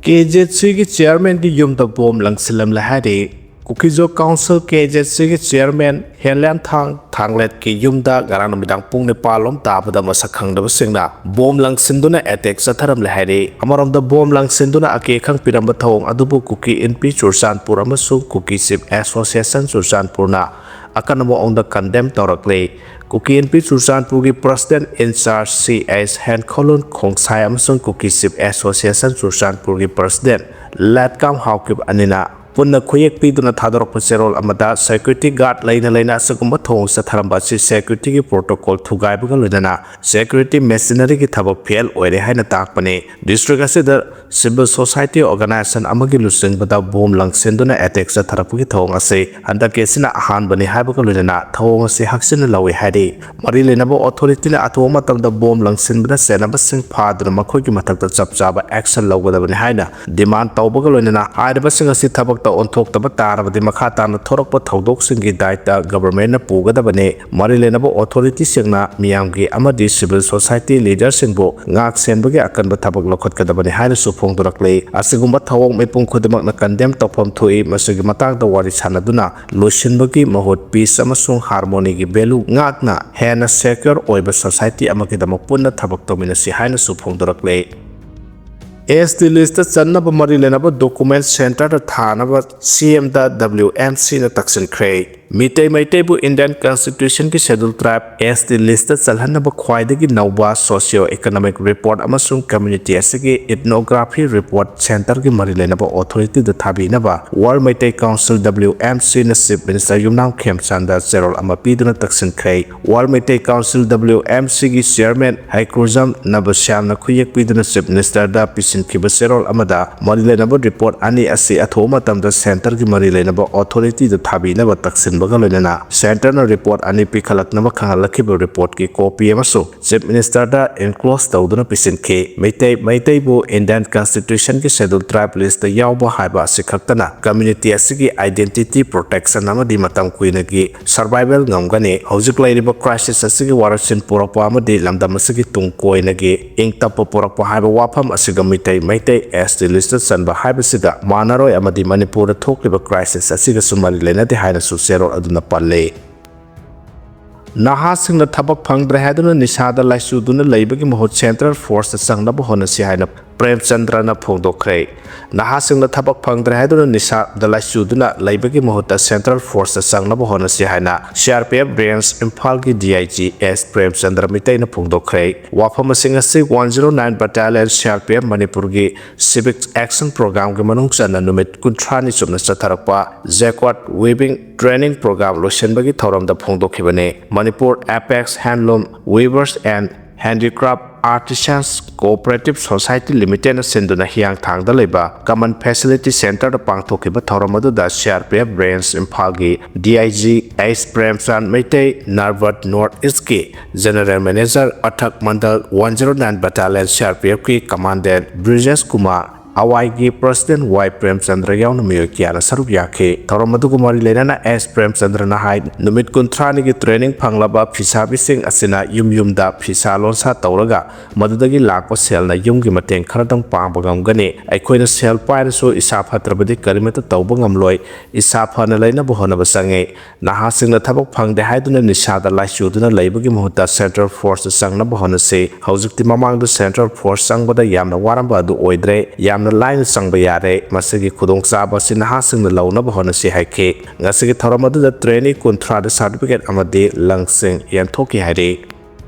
KJC की chairman की yum तक बोम लंगसिलम लहारी कुकी जो काउंसिल KJC की चेयरमैन हेनलैन थांगलेट की युम दा गारांग मिदांग पुंग ने पालोम ताबदा मसखंग दब सिंगना बोम लंगसिंदुना अटैक सथरम लहारी अमरम द बोम लंगसिंदुना अके खंग पिरम थोंग अदुबु कुकी NP चुरचानपुर अमसुंग कुकी सिप एसोसिएशन चुरचानपुरना अकनमो ओंग द कंडेम तौरकले कुकी NP चुरचानपुर की president incharge CS Henkholun Khongsai अमसुंग कुकी सिप एसोसिएशन चुरचानपुर की प्रेसिडेंट लैटकाम हाउकिब अनिना पुनः खुयेक पीदुना थादरक सेरोल अमदा सिक्योरिटी गार्ड लेना सगुम थोंग सथरम सिक्योरिटी की प्रोटोकॉल थुगाइबगा लोइना सिक्योरिटी मेशिनरी की थबक फेल ओइरे हाइना ताकपने डिस्ट्रिक्ट असिदा सिविल सोसाइटी ऑर्गेनाइजेशन अमगी लुसिंगबदा बोम लंगसेंदुना अटैक सथरपुगी थोंग असे हंदकेसिना अहानबने हाइबगा लोइना थोंग असे हक्सिन लवे हाइदे मरि लेनाबो अथॉरिटी अथो मतमदा बोम लंगसेंबदा सेनाब सिंग फादुना मखोगी मथक्ता चपचाबा एक्शन लौगदबने हाइना डिमांड तौबगा लोइना हाइदबसिंग असे थबक ओंथोक्तब तारबदि मखा ताना थोरकप थौदोकसिंगी दायित्व गवर्नमेंट पूगदबने मरि लेनाबो अथॉरिटी सिंगना मियामगी अमदि सिविल सोसाइटी लीडर सिंबो ngak senbagi akanba thabak lokhotkadabani haina sufongdorakle asigumba thawong mepung khudamakna condemn tawpham thui masigi matangda wari sanaduna losinbagi mahot peace amasung harmony gi value ngakna hena secure oiba society amakidamak punna thabak tomina si haina sufongdorakle SD list चन्नब मरी लेनब document centre थानब CM दा WMC न तक्सन ख्रे मिटे मैटेबु इंडियन कॉन्स्टिट्यूशन की शेड्यूल ट्राइब SD लिस्ट चलहनब ख्वाइदगी नौबा सोशियो इकोनॉमिक रिपोर्ट अमसुंग कम्युनिटी असगी इथनोग्राफी रिपोर्ट सेंटर की मरी लेनब अथॉरिटी द थाबीनब वर्ल्ड मैटे काउंसिल WMC न चीफ मिनिस्टर युमनाम खेमचंद जेरोल अमा पीदुना तक्सन ख्रे वर्ल्ड मैटे काउंसिल WMC की चेयरमैन हाइक्रोजम नबश्याम न खुयेक पीदुना चीफ मिनिस्टर दा पिसिनखिब सेरोल अमदा मरी लेनब रिपोर्ट अनि असी अथो मतमदा सेंटर की मरी लेनब अथॉरिटी द थाबीनब तक्सन बगलोना सेंटर न रिपोर्ट अनि पिखलकनब खंगलखिब रिपोर्ट की कॉपी अमसु चीफ मिनिस्टर दा एनक्लोज तौदुना पिसिनखे मैतेबु इंडियन कॉन्स्टिट्यूशन की शेड्यूल ट्राइब लिस्ट यावबा हाइबा सिखक्तना कम्युनिटी असगी आइडेंटिटी प्रोटेक्शन अमदि मतम कुइनगी सर्वाइवल ngамगने हौजिक लैरिबा क्राइसिस असगी वारसिन पुरपा अमदि लमदम असगी तुंग कोइनगी इंगतप पुरपा हाइबा वाफम असगी मैते SD लिस्ट चनबा हाइबसिदा मानरोय अमदि मणिपुर थोकलिबा क्राइसिस असगी सुमरि लेनदि हाइना सुसेरो अदुना पल्ले नहासिंगना थबक फंगद्रे हाइदुना निसादा लाइसुदुना लैबगी महत सेंट्रल फोर्स संगनब होनसि हाइना प्रेमचंद्रना फोंदोखरे नहासिंगना थबक फंगद्रे हाइदुना निसादा लाइसुदुना लैबगी महत सेंट्रल फोर्स संगनब होनसि हाइना CRPF ब्रांच इम्फाल की DIG S प्रेमचंद्र मितैना फोंदोखरे वाफम सिंग असि 109 बटालियन CRPF मणिपुर की सिविक एक्शन प्रोग्राम के मनुंग चना नुमित कुंथ्रानी सुमना चथरपा जैक्वाट वीविंग ट्रेनिंग प्रोग्राम लोशनबगी थौरमदा फोंदोखिबने Manipur apex handloom weavers and handicraft artisans cooperative society limited सिंदुना हियांग थांगदा लेबा कॉमन फैसिलिटी सेंटर पांगथोखिबा थौरम अदुदा CRPF ब्रांच इम्फाल की DIG S प्रेमचंद मैते नार्वत नॉर्थ ईस्ट के जनरल मैनेजर अठक मंडल 109 बटालियन CRPF की कमांडेंट ब्रिजेश कुमार अवाई की प्रेसिडेंट वाई प्रेमचंद्र यावना मियो कियाना सरुप याखे थौरम अदुगुमारी लेना S प्रेमचंद्र ना हाई नुमित कुंथ्रानी की ट्रेनिंग फंगलबा फिसाबिसिंग असिना युमदा फिसा लोनसा तौरगा मदुदगी लाकपा सेलना युमगी मतेंग खरदंग पांबगमगने अखोइना सेल पाइरसो इसा फत्रबदि करिमत तौबंगमलोय इसा फना लेना बहनब संगे नहासिंगना थबक फंगदे हाइदुना निसादा लाइसुदुना लैबगी मुहता सेंट्रल फोर्स संगना बहनसे हौजिकति ममांगदु सेंट्रल फोर्स संगबदा यामना वारंबा अदु ओइद्रे लाइन संग यारे मसगी खुदोंचाब से नहासिंग लौनब होनसी हाइखे ngasi थौरम अदुदा ट्रेनिंग कुंथ्राद सर्टिफिकेट अमदि लंगसिंग यंथोकी हाइरे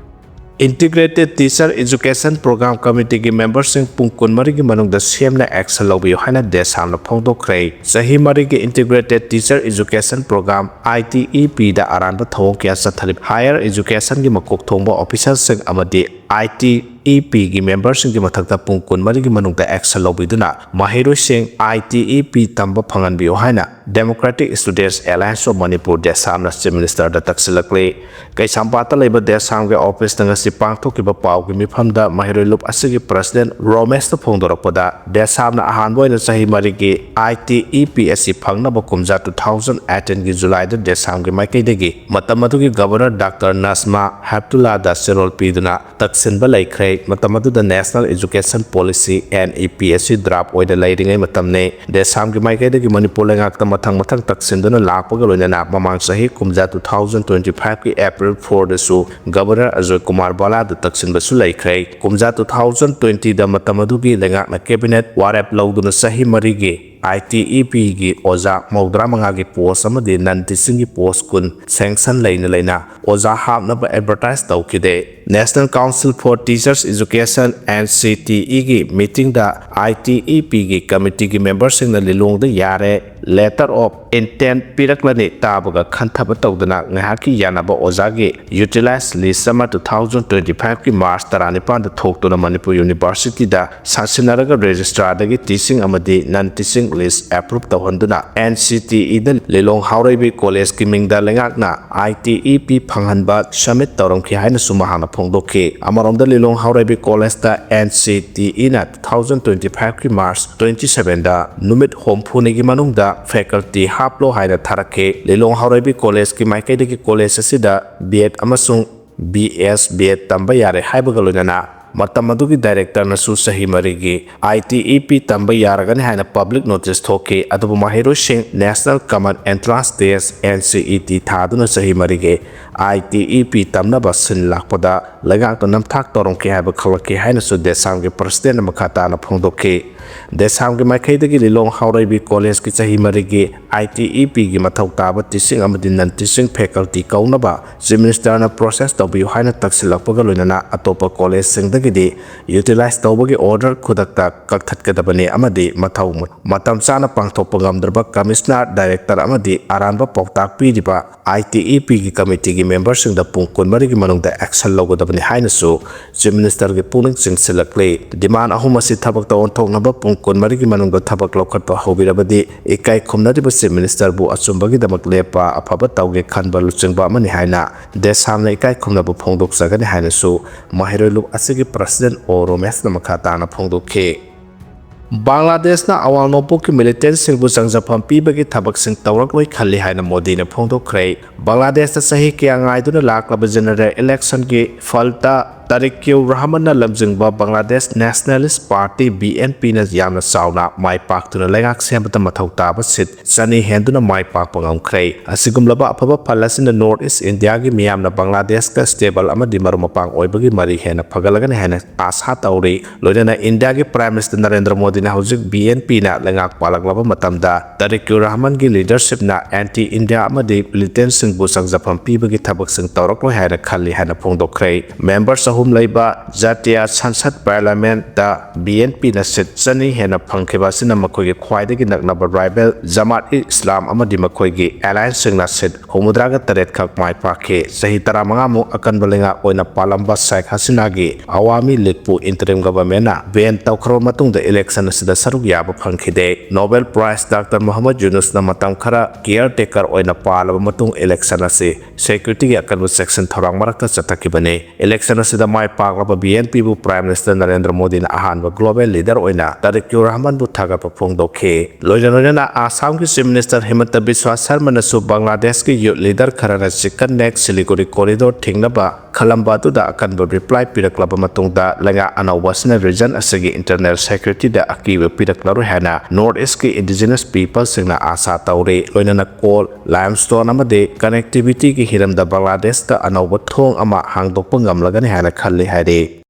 integrated teacher education program committee की मेंबर्स पुंग कुनमरी की मनुंग सेमना एक्शन लौबियो हाइना देसामना फोंदोखरे सही मरी की integrated teacher education program ITEP दा अरानबा थौंग क्या सथलिब हायर एजुकेशन की मकोक थोंबा ऑफिसर सिंग अमदि ITEP की मेंबर्स की मथक्ता पुंग कुनमरी की मनुंग एक्शन लौबिदुना माहिरोय सिंग ITEP तंबा फंगनबियो हाइना democratic students alliance of Manipur देसामना चीफ मिनिस्टर दा तक्सिलकले कैसामपाता लेबा देसाम के ऑफिस तंगसी पांगथोकिबा पाव की मिफमदा माहिरोय लुप असगी प्रेसिडेंट रोमेश ता फोंदोरपदा देसामना अहानबोयना सही मरी की ITEP असि फंगनब कुमजा 2018 की जुलाई दा देसाम के माइकैदगी मतम मधुगी गवर्नर डॉक्टर नस्मा हैप्तुल्ला दा सेरोल पीदुना तक्सिनबा लैख्रे ꯃꯇꯝ ꯑꯗꯨꯗ ꯅꯦꯁꯅꯦꯜ ꯏꯖꯨꯀꯦꯁꯟ ꯄꯣꯂꯤꯁꯤ NEP ꯑꯁꯤ ꯗ꯭ꯔꯥꯐ ꯑꯣꯏꯅ ꯂꯩꯔꯤꯉꯩ ꯃꯇꯝꯅꯤ ꯗꯦꯁꯥꯝꯒꯤ ꯃꯥꯏꯀꯩꯗꯒꯤ ꯃꯅꯤꯄꯨꯔ ꯂꯩꯉꯥꯛꯇ ꯃꯊꯪ ꯇꯛꯁꯤꯟꯗꯨꯅ ꯂꯥꯛꯄꯒ ꯂꯣꯏꯅꯅ ꯃꯃꯥꯡ ꯆꯍꯤ ꯀꯨꯝꯖꯥ 2025ꯒꯤ ꯑꯦꯄ꯭ꯔꯤꯜ 4ꯗꯁꯨ ꯒꯕꯔꯅꯔ ꯑꯖꯣꯏ ꯀꯨꯃꯥꯔ ꯕꯥꯂꯥꯗ ꯇꯛꯁꯤꯟꯕꯁꯨ ꯂꯩꯈ꯭ꯔꯦ ꯀꯨꯝꯖꯥ 2020ꯗ ꯃꯇꯝ ꯑꯗꯨꯒꯤ ꯂꯩꯉꯥꯛꯅ ꯀꯦꯕꯤꯅꯦꯠ ꯋꯥꯔꯦꯞ ꯂꯧꯗꯨꯅ ꯆꯍꯤ 4ꯒꯤ ITEPꯒꯤ ꯑꯣꯖꯥ 35ꯒꯤ ꯄꯣꯁ ꯑꯃꯗꯤ ꯅꯟ ꯇꯤꯆꯤꯡꯒꯤ ꯄꯣꯁ 10 ꯁꯦꯡꯁꯟ ꯂꯩꯅ ꯑꯣꯖꯥ ꯍꯥꯞꯅꯕ ꯑꯦꯗꯚꯔꯇꯥꯏꯖ ꯇꯧꯈꯤꯗꯦ national council for teachers education NCTEꯒꯤ ꯃꯤꯇꯤꯡꯗ ITEPꯒꯤ ꯀꯃꯤꯇꯤꯒꯤ ꯃꯦꯝꯕꯔꯁꯤꯡꯅ ꯂꯤꯂꯣꯡꯗ ꯌꯥꯔꯦ ꯂꯦꯇꯔ ꯑꯣꯐ ꯏꯟꯇꯦꯟ ꯄꯤꯔꯛꯂꯅꯤ ꯇꯥꯕꯒ ꯈꯟꯊꯕ ꯇꯧꯗꯅ ꯉꯥꯏꯍꯥꯛꯀꯤ ꯌꯥꯅꯕ ꯑꯣꯖꯥꯒꯤ ꯌꯨꯇꯤꯂꯥꯏꯖ ꯂꯤꯁ ꯑꯃ 2025ꯒꯤ ꯃꯥꯔꯆ 19ꯗ ꯊꯣꯛꯇꯨꯅ ꯃꯅꯤꯄꯨꯔ ꯌꯨꯅꯤꯚꯔꯁꯤꯇꯤꯗ ꯁꯥꯁꯤꯟꯅꯔꯒ ꯔꯦꯖꯤꯁꯇ꯭ꯔꯥꯔꯗꯒꯤ ꯇꯤꯆꯤꯡ ꯑꯃꯗꯤ ꯅꯟ ꯇꯤꯆꯤꯡ ꯂꯤꯁ ꯑꯦꯄ꯭ꯔꯨꯞ ꯇꯧꯍꯟꯗꯨꯅ NCTEꯗ ꯂꯤꯂꯣꯡ ꯍꯥꯎꯔꯩꯕꯤ ꯀꯣꯂꯦꯖꯀꯤ ꯃꯤꯡꯗ ꯂꯩꯉꯥꯛꯅ ITEP ꯐꯪꯍꯟꯕ ꯁꯕꯃꯤꯠ ꯇꯧꯔꯝꯈꯤ ꯍꯥꯏꯅꯁꯨ ꯃꯍꯥꯛꯅ ꯐꯣꯡꯗꯣꯛꯈꯤ ꯑꯃꯔꯣꯝꯗ ꯂꯤꯂꯣꯡ ꯍꯥꯎꯔꯩꯕꯤ ꯀꯣꯂꯦꯖꯇ NCTEꯅ 2025ꯒꯤ ꯃꯥꯔꯆ 27ꯗ ꯅꯨꯃꯤꯠ 60ꯅꯤꯒꯤ ꯃꯅꯨꯡꯗ ꯐꯦꯀꯜꯇꯤ ꯍꯥꯞꯂꯣ ꯍꯥꯏꯅ ꯊꯥꯔꯛꯈꯤ ꯂꯤꯂꯣꯡ ꯍꯥꯎꯔꯩꯕꯤ ꯀꯣꯂꯦꯖꯀꯤ ꯃꯥꯏꯀꯩꯗꯒꯤ ꯀꯣꯂꯦꯖ ꯑꯁꯤꯗ B.Ed ꯑꯃꯁꯨꯡ B.S. B.Ed ꯇꯝꯕ ꯌꯥꯔꯦ ꯍꯥꯏꯕꯒ ꯂꯣꯏꯅꯅ ꯃꯇꯝ ꯑꯗꯨꯒꯤ ꯗꯥꯏꯔꯦꯛꯇꯔꯅꯁꯨ ꯆꯍꯤ 4ꯒꯤ ITEP ꯇꯝꯕ ꯌꯥꯔꯒꯅꯤ ꯍꯥꯏꯅ ꯄꯕ꯭ꯂꯤꯛ ꯅꯣꯇꯤꯁ ꯊꯣꯛꯈꯤ ꯑꯗꯨꯕꯨ ꯃꯍꯩꯔꯣꯏꯁꯤꯡ national common entrance test NCET ꯊꯥꯗꯨꯅ ꯆꯍꯤ 4ꯒꯤ ITEP ꯇꯝꯅꯕ ꯁꯤꯟ ꯂꯥꯛꯄꯗ ꯂꯩꯉꯥꯛꯅ ꯅꯝꯊꯥꯛ ꯇꯧꯔꯝꯈꯤ ꯍꯥꯏꯕ ꯈꯪꯂꯛꯈꯤ ꯍꯥꯏꯅꯁꯨ ꯗꯦꯁꯥꯝꯒꯤ ꯄ꯭ꯔꯁꯤꯗꯦꯟꯠꯅ ꯃꯈꯥ ꯇꯥꯅ ꯐꯣꯡꯗꯣꯛꯈꯤ ꯗꯦꯁꯥꯝꯒꯤ ꯃꯥꯏꯀꯩꯗꯒꯤ ꯂꯤꯂꯣꯡ ꯍꯥꯎꯔꯩꯕꯤ ꯀꯣꯂꯦꯖꯀꯤ ꯆꯍꯤ 4ꯒꯤ ITEPꯒꯤ ꯃꯊꯧ ꯇꯥꯕ ꯇꯤꯆꯤꯡ ꯑꯃꯗꯤ ꯅꯟ ꯇꯤꯆꯤꯡ ꯐꯦꯀꯜꯇꯤ ꯀꯧꯅꯕ ꯆꯤꯐ ꯃꯤꯅꯤꯁꯇꯔꯅ ꯄ꯭ꯔꯣꯁꯦꯁ ꯇꯧꯕꯤꯌꯨ ꯍꯥꯏꯅ ꯇꯛꯁꯤꯜꯂꯛꯄꯒ ꯂꯣꯏꯅꯅ ꯑꯇꯣꯞꯄ ꯀꯣꯂꯦꯖꯁꯤꯡꯗꯒꯤꯗꯤ ꯌꯨꯇꯤꯂꯥꯏꯖ ꯇꯧꯕꯒꯤ ꯑꯣꯔꯗꯔ ꯈꯨꯗꯛꯇ ꯀꯛꯊꯠꯀꯗꯕꯅꯤ ꯑꯃꯗꯤ ꯃꯇꯝ ꯆꯥꯅ ꯄꯥꯡꯊꯣꯛꯄ ꯉꯝꯗ꯭ꯔꯕ ꯀꯃꯤꯁꯅꯔ ꯗꯥꯏꯔꯦꯛꯇꯔ ꯑꯃꯗꯤ ꯑꯔꯥꯟꯕ ꯄꯥꯎꯇꯥꯛ ꯄꯤꯔꯤꯕ ITEPꯒꯤ ꯀꯃꯤꯇꯤꯒꯤ ꯃꯦꯝꯕꯔꯁꯤꯡꯗ ꯄꯨꯡ 24ꯒꯤ ꯃꯅꯨꯡꯗ ꯑꯦꯛꯁꯟ ꯂꯧꯒꯗꯕꯅꯤ ꯍꯥꯏꯅꯁꯨ ꯆꯤꯐ ꯃꯤꯅꯤꯁꯇꯔꯒꯤ ꯄꯨꯛꯅꯤꯡ ꯆꯤꯡꯁꯤꯜꯂꯛꯂꯤ ꯗꯤꯃꯥꯟ ꯑꯍꯨꯝ ꯑꯁꯤ ꯊꯕꯛꯇ ꯑꯣꯟꯊꯣꯛꯅꯕ ꯄꯨꯡ 24ꯒꯤ ꯃꯅꯨꯡꯗ ꯊꯕꯛ ꯂꯧꯈꯠꯄ ꯍꯧꯕꯤꯔꯕꯗꯤ ꯏꯀꯥꯏ ꯈꯨꯝꯅꯔꯤꯕ ꯆꯤꯐ ꯃꯤꯅꯤꯁꯇꯔꯕꯨ ꯑꯆꯨꯝꯕꯒꯤꯗꯃꯛ ꯂꯦꯞꯄ ꯑꯐꯕ ꯇꯧꯒꯦ ꯈꯟꯕ ꯂꯨꯆꯤꯡꯕ ꯑꯃꯅꯤ ꯍꯥꯏꯅ ꯗꯦꯁꯥꯝꯅ ꯏꯀꯥꯏ ꯈꯨꯝꯅꯕ ꯐꯣꯡꯗꯣꯛꯆꯒꯅꯤ ꯍꯥꯏꯅꯁꯨ ꯃꯍꯩꯔꯣꯏ ꯂꯨꯞ ꯑꯁꯤꯒꯤ ꯄ꯭ꯔꯁꯤꯗꯦꯟꯠ ꯑꯣ ꯔꯣꯃꯦꯁꯅ ꯃꯈꯥ ꯇꯥꯅ ꯐꯣꯡꯗꯣꯛꯈꯤ ꯕꯪꯒ꯭ꯂꯥꯗꯦꯁꯅ ꯑꯋꯥꯡ ꯅꯣꯡꯄꯣꯛꯀꯤ ꯃꯤꯂꯤꯇꯦꯟꯠꯁꯤꯡꯕꯨ ꯆꯪꯖꯐꯝ ꯄꯤꯕꯒꯤ ꯊꯕꯛꯁꯤꯡ ꯇꯧꯔꯛꯂꯣꯏ ꯈꯜꯂꯤ ꯍꯥꯏꯅ ꯃꯣꯗꯤꯅ ꯐꯣꯡꯗꯣꯛꯈ꯭ꯔꯦ ꯕꯪꯒ꯭ꯂꯥꯗꯦꯁꯇ ꯆꯍꯤ ꯀꯌꯥ ꯉꯥꯏꯗꯨꯅ ꯂꯥꯛꯂꯕ ꯖꯦꯅꯔꯦꯜ ꯏꯂꯦꯛꯁꯟꯒꯤ ꯐꯜꯇ ꯇꯥꯔꯤꯛꯀ꯭ꯌꯨ ꯔꯍꯃꯟꯅ ꯂꯝꯖꯤꯡꯕ ꯕꯪꯒ꯭ꯂꯥꯗꯦꯁ ꯅꯦꯁꯅꯦꯂꯤꯁꯠ ꯄꯥꯔꯇꯤ BNPꯅ ꯌꯥꯝꯅ ꯆꯥꯎꯅ ꯃꯥꯏ ꯄꯥꯛꯇꯨꯅ ꯂꯩꯉꯥꯛ ꯁꯦꯝꯕꯗ ꯃꯊꯧ ꯇꯥꯕ ꯁꯤꯠ 200 ꯍꯦꯟꯗꯨꯅ ꯃꯥꯏ ꯄꯥꯛꯄ ꯉꯝꯈ꯭ꯔꯦ ꯑꯁꯤꯒꯨꯝꯂꯕ ꯑꯐꯕ ꯐꯜ ꯑꯁꯤꯅ ꯅꯣꯔꯊ ꯏꯁꯠ ꯏꯟꯗꯤꯌꯥꯒꯤ ꯃꯤꯌꯥꯝꯅ ꯕꯪꯒ꯭ꯂꯥꯗꯦꯁꯀ ꯁ꯭ꯇꯦꯕꯜ ꯑꯃꯗꯤ ꯃꯔꯨꯞ ꯃꯄꯥꯡ ꯑꯣꯏꯕꯒꯤ ꯃꯔꯤ ꯍꯦꯟꯅ ꯐꯒꯠꯂꯒꯅꯤ ꯍꯥꯏꯅ ꯑꯥꯁꯥ ꯇꯧꯔꯤ ꯂꯣꯏꯅꯅ ꯏꯟꯗꯤꯌꯥꯒꯤ ꯄ꯭ꯔꯥꯏꯝ ꯃꯤꯅꯤꯁꯇꯔ ꯅꯔꯦꯟꯗ꯭ꯔ ꯃꯣꯗꯤꯅ ꯍꯧꯖꯤꯛ BNPꯅ ꯂꯩꯉꯥꯛ ꯄꯥꯜꯂꯛꯂꯕ ꯃꯇꯝꯗ ꯇꯥꯔꯤꯛꯀ꯭ꯌꯨ ꯔꯍꯃꯟꯒꯤ ꯂꯤꯗꯔꯁꯤꯞꯅ ꯑꯦꯟꯇꯤ ꯏꯟꯗꯤꯌꯥ ꯑꯃꯗꯤ ꯃꯤꯂꯤꯇꯦꯟꯠꯁꯤꯡꯕꯨ ꯆꯪꯖꯐꯝ ꯄꯤꯕꯒꯤ ꯊꯕꯛꯁꯤꯡ ꯇꯧꯔꯛꯂꯣꯏ ꯍꯥꯏꯅ ꯈꯜꯂꯤ ꯍꯥꯏꯅ ꯐꯣꯡꯗꯣꯛꯈ꯭ꯔꯦ ꯃꯦꯝꯕꯔꯁ 3 ꯂꯩꯕ ꯖꯥꯇꯤꯌꯥ ꯁꯟꯁꯗ ꯄꯥꯔꯂꯤꯌꯥꯃꯦꯟꯠꯇ BNPꯅ ꯁꯤꯠ 200 ꯍꯦꯟꯅ ꯐꯪꯈꯤꯕ ꯑꯁꯤꯅ ꯃꯈꯣꯏꯒꯤ ꯈ꯭ꯋꯥꯏꯗꯒꯤ ꯅꯛꯅꯕ ꯔꯥꯏꯕꯦꯜ ꯖꯃꯥꯠ-ꯏ-ꯏꯁꯂꯥꯝ ꯑꯃꯗꯤ ꯃꯈꯣꯏꯒꯤ ꯑꯦꯂꯥꯏꯟꯁꯁꯤꯡꯅ ꯁꯤꯠ 68 ꯈꯛ ꯃꯥꯏ ꯄꯥꯛꯈꯤ ꯆꯍꯤ 15ꯃꯨꯛ ꯑꯀꯟꯕ ꯂꯩꯉꯥꯛ ꯑꯣꯏꯅ ꯄꯥꯜꯂꯝꯕ ꯁꯦꯈ ꯍꯁꯤꯅꯥꯒꯤ ꯑꯋꯥꯃꯤ ꯂꯤꯒꯄꯨ ꯏꯟꯇꯔꯤꯝ ꯒꯚꯔꯟꯃꯦꯟꯠꯅ ꯕꯦꯟ ꯇꯧꯈ꯭ꯔꯕ ꯃꯇꯨꯡꯗ ꯏꯂꯦꯛꯁꯟ ꯑꯁꯤꯗ ꯁꯔꯨꯛ ꯌꯥꯕ ꯐꯪꯈꯤꯗꯦ ꯅꯣꯕꯦꯜ ꯄ꯭ꯔꯥꯏꯖ ꯗꯥꯛꯇꯔ ꯃꯨꯍꯝꯃꯗ ꯌꯨꯅꯨꯁꯅ ꯃꯇꯝ ꯈꯔ ꯀꯤꯌꯔ ꯇꯦꯀꯔ ꯑꯣꯏꯅ ꯄꯥꯜꯂꯕ ꯃꯇꯨꯡ ꯏꯂꯦꯛꯁꯟ ꯑꯁꯤ ꯁꯦꯀ꯭ꯌꯨꯔꯤꯇꯤꯒꯤ ꯑꯀꯟꯕ ꯆꯦꯛꯁꯤꯟ ꯊꯧꯔꯥꯡ ꯃꯔꯛꯇ ꯆꯠꯊꯈꯤꯕꯅꯤ 이렉션 ꯑꯁꯤꯗ ꯃꯥꯏ ꯄꯥꯛꯂꯕ BNPꯕꯨ ꯄ꯭ꯔꯥꯏꯝ ꯃꯤꯅꯤꯁꯇꯔ ꯅꯔꯦꯟꯗ꯭ꯔ ꯃꯣꯗꯤꯅ ꯑꯍꯥꯟꯕ ꯒ꯭ꯂꯣꯕꯦꯜ ꯂꯤꯗꯔ ꯑꯣꯏꯅ ꯇꯥꯔꯤꯛꯀ꯭ꯌꯨ ꯔꯍꯃꯟꯕꯨ ꯊꯥꯒꯠꯄ ꯐꯣꯡꯗꯣꯛꯈꯤ ꯂꯣꯏꯅꯅ ꯑꯁꯥꯝꯒꯤ ꯆꯤꯐ ꯃꯤꯅꯤꯁꯇꯔ ꯍꯤꯃꯟꯇ ꯕꯤꯁ꯭ꯋꯥ ꯁꯔꯃꯅꯁꯨ ꯕꯪꯒ꯭ꯂꯥꯗꯦꯁꯀꯤ ꯌꯨꯠ ꯂꯤꯗꯔ ꯈꯔꯅ ꯆꯤꯀꯟ ꯅꯦꯛ ꯁꯤꯂꯤꯒꯨꯔꯤ ꯀꯣꯔꯤꯗꯣꯔ ꯊꯤꯡꯅꯕ ꯈꯜꯂꯝꯕ ꯑꯗꯨꯗ ꯑꯀꯟꯕ ꯔꯤꯄ꯭ꯂꯥꯏ ꯄꯤꯔꯛꯂꯕ ꯃꯇꯨꯡꯗ ꯂꯩꯉꯥꯛ ꯑꯅꯧꯕ ꯑꯁꯤꯅ ꯔꯤꯖꯟ ꯑꯁꯤꯒꯤ ꯏꯟꯇꯔꯅꯦꯜ ꯁꯦꯀ꯭ꯌꯨꯔꯤꯇꯤꯗ ꯑꯀꯤꯕ ꯄꯤꯔꯛꯂꯔꯣꯏ ꯍꯥꯏꯅ ꯅꯣꯔꯊ ꯏꯁꯠꯀꯤ ꯏꯟꯗꯤꯖꯤꯅꯁ ꯄꯤꯄꯜꯁꯤꯡꯅ ꯑꯥꯁꯥ ꯇꯧꯔꯤ ꯂꯣꯏꯅꯅ ꯀꯣꯜ ꯂꯥꯏꯝꯁ꯭ꯇꯣꯟ ꯑꯃꯗꯤ ꯀꯅꯦꯛꯇꯤꯚꯤꯇꯤꯒꯤ ꯍꯤꯔꯝꯗ ꯕꯪꯒ꯭ꯂꯥꯗꯦꯁꯇ ꯑꯅꯧꯕ ꯊꯣꯡ ꯑꯃ ꯍꯥꯡꯗꯣꯛꯄ ꯉꯝꯂꯒꯅꯤ ꯍꯥꯏꯅ ꯈꯜꯂꯤ ꯍꯥꯏꯔꯤ